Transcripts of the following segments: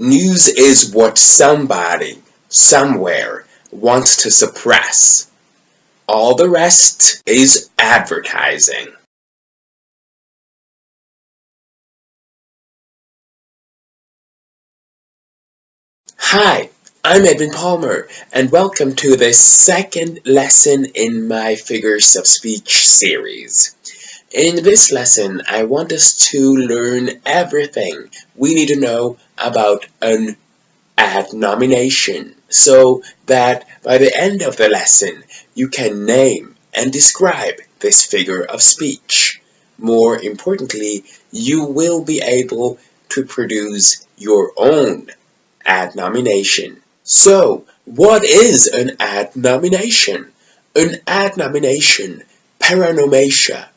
News is what somebody, somewhere, wants to suppress. All the rest is advertising. Hi, I'm Edwin Palmer, and welcome to the second lesson in my Figures of Speech series. In this lesson, I want us to learn everything we need to know about an adnomination, so that by the end of the lesson, you can name and describe this figure of speech. More importantly, you will be able to produce your own adnomination. So, what is an adnomination? An adnomination, paronomatia,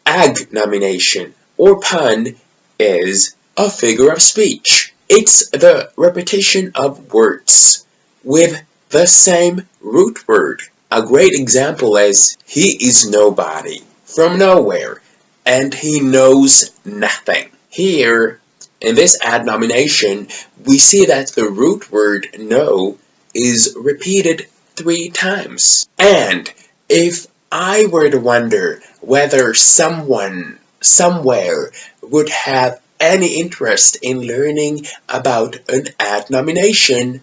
agnomination, or pun is a figure of speech. It's the repetition of words with the same root word. A great example is, he is nobody, from nowhere, and he knows nothing. Here, in this adnomination, we see that the root word know is repeated 3 times. And if I were to wonder whether someone, somewhere, would have any interest in learning about an adnomination,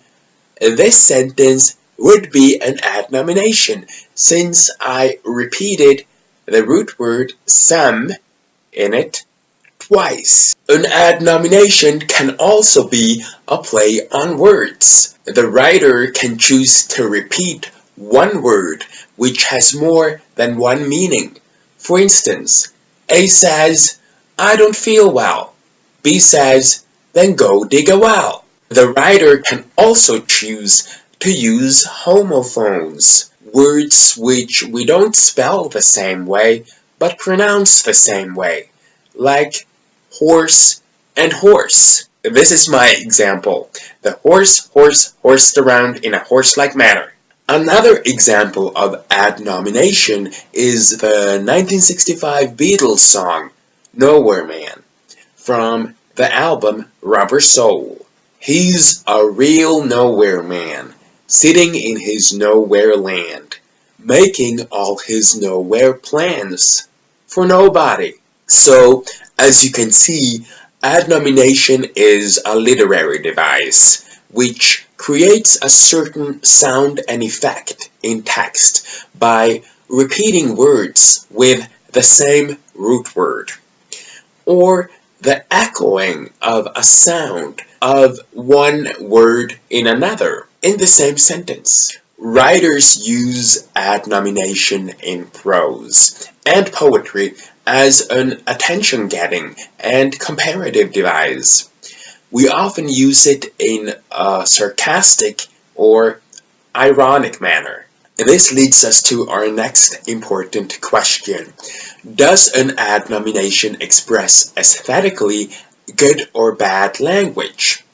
this sentence would be an adnomination, since I repeated the root word some in it twice. An adnomination can also be a play on words. The writer can choose to repeat one word which has more than one meaning. For instance, A says, "I don't feel well." B says, "Then go dig a well." The writer can also choose to use homophones, words which we don't spell the same way but pronounce the same way, like horse and horse. This is my example. The horse horsed around in a horse-like manner. Another example of adnomination is the 1965 Beatles song, Nowhere Man, from the album Rubber Soul. He's a real nowhere man, sitting in his nowhere land, making all his nowhere plans for nobody. So, as you can see, adnomination is a literary device which creates a certain sound and effect in text by repeating words with the same root word, or the echoing of a sound of one word in another in the same sentence. Writers use adnomination in prose and poetry as an attention-getting and comparative device. We often use it in a sarcastic or ironic manner. This leads us to our next important question. Does an adnomination express aesthetically good or bad language?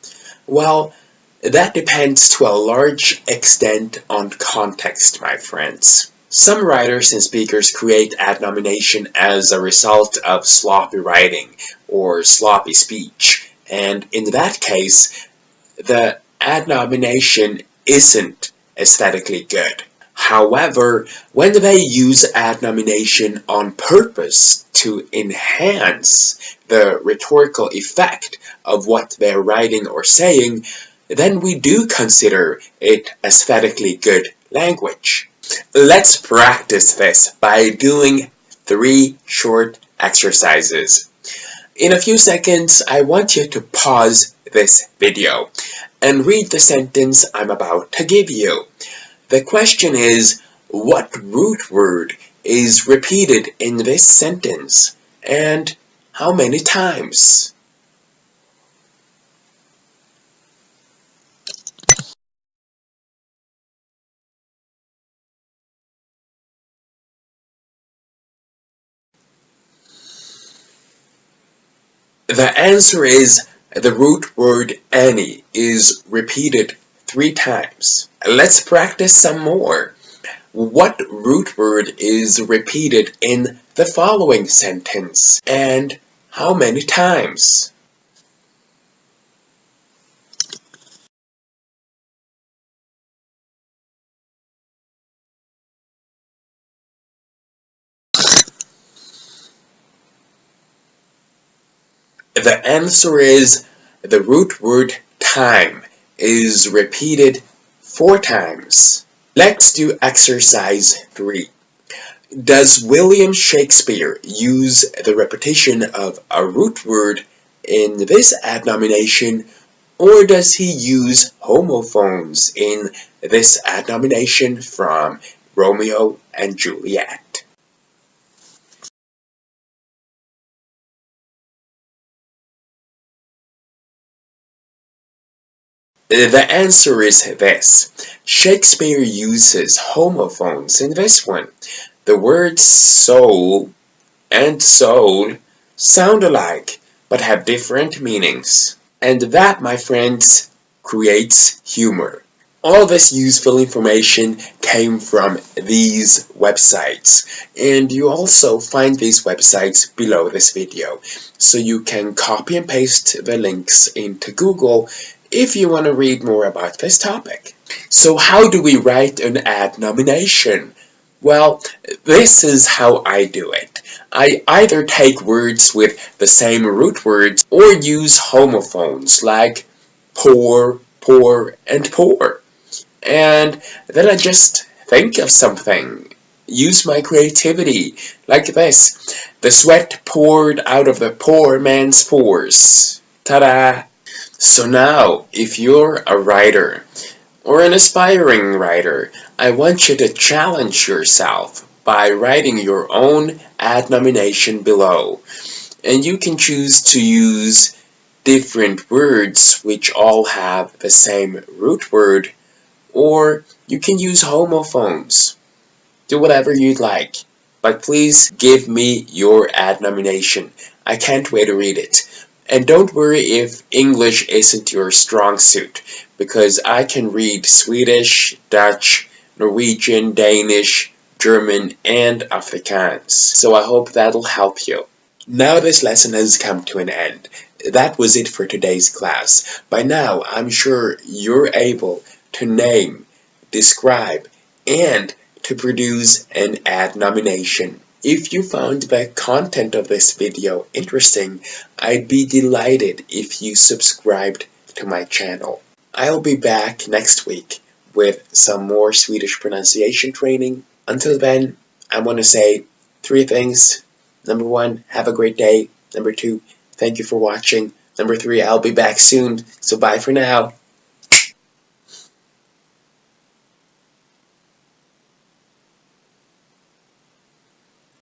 Well, that depends to a large extent on context, my friends. Some writers and speakers create adnomination as a result of sloppy writing or sloppy speech, and in that case, the adnomination isn't aesthetically good. However, when they use adnomination on purpose to enhance the rhetorical effect of what they're writing or saying, then we do consider it aesthetically good language. Let's practice this by doing 3 short exercises. In a few seconds, I want you to pause this video and read the sentence I'm about to give you. The question is, what root word is repeated in this sentence, and how many times? The answer is the root word any is repeated 3 times. Let's practice some more. What root word is repeated in the following sentence, and how many times? The answer is the root word time is repeated 4 times. Let's do exercise 3. Does William Shakespeare use the repetition of a root word in this adnomination, or does he use homophones in this adnomination from Romeo and Juliet? The answer is this. Shakespeare uses homophones in this one. The words soul and soul sound alike, but have different meanings. And that, my friends, creates humor. All this useful information came from these websites, and you also find these websites below this video, so you can copy and paste the links into Google if you want to read more about this topic. So how do we write an adnomination? Well, this is how I do it. I either take words with the same root words or use homophones like poor, poor, and poor. And then I just think of something, use my creativity, like this. The sweat poured out of the poor man's pores. Ta-da! So now, if you're a writer, or an aspiring writer, I want you to challenge yourself by writing your own adnomination below. And you can choose to use different words which all have the same root word, or you can use homophones. Do whatever you'd like, but please give me your adnomination. I can't wait to read it. And don't worry if English isn't your strong suit, because I can read Swedish, Dutch, Norwegian, Danish, German, and Afrikaans. So I hope that'll help you. Now this lesson has come to an end. That was it for today's class. By now, I'm sure you're able to name, describe, and to produce an adnomination. If you found the content of this video interesting, I'd be delighted if you subscribed to my channel. I'll be back next week with some more Swedish pronunciation training. Until then, I want to say 3 things. Number 1, have a great day. Number 2, thank you for watching. Number 3, I'll be back soon. So bye for now.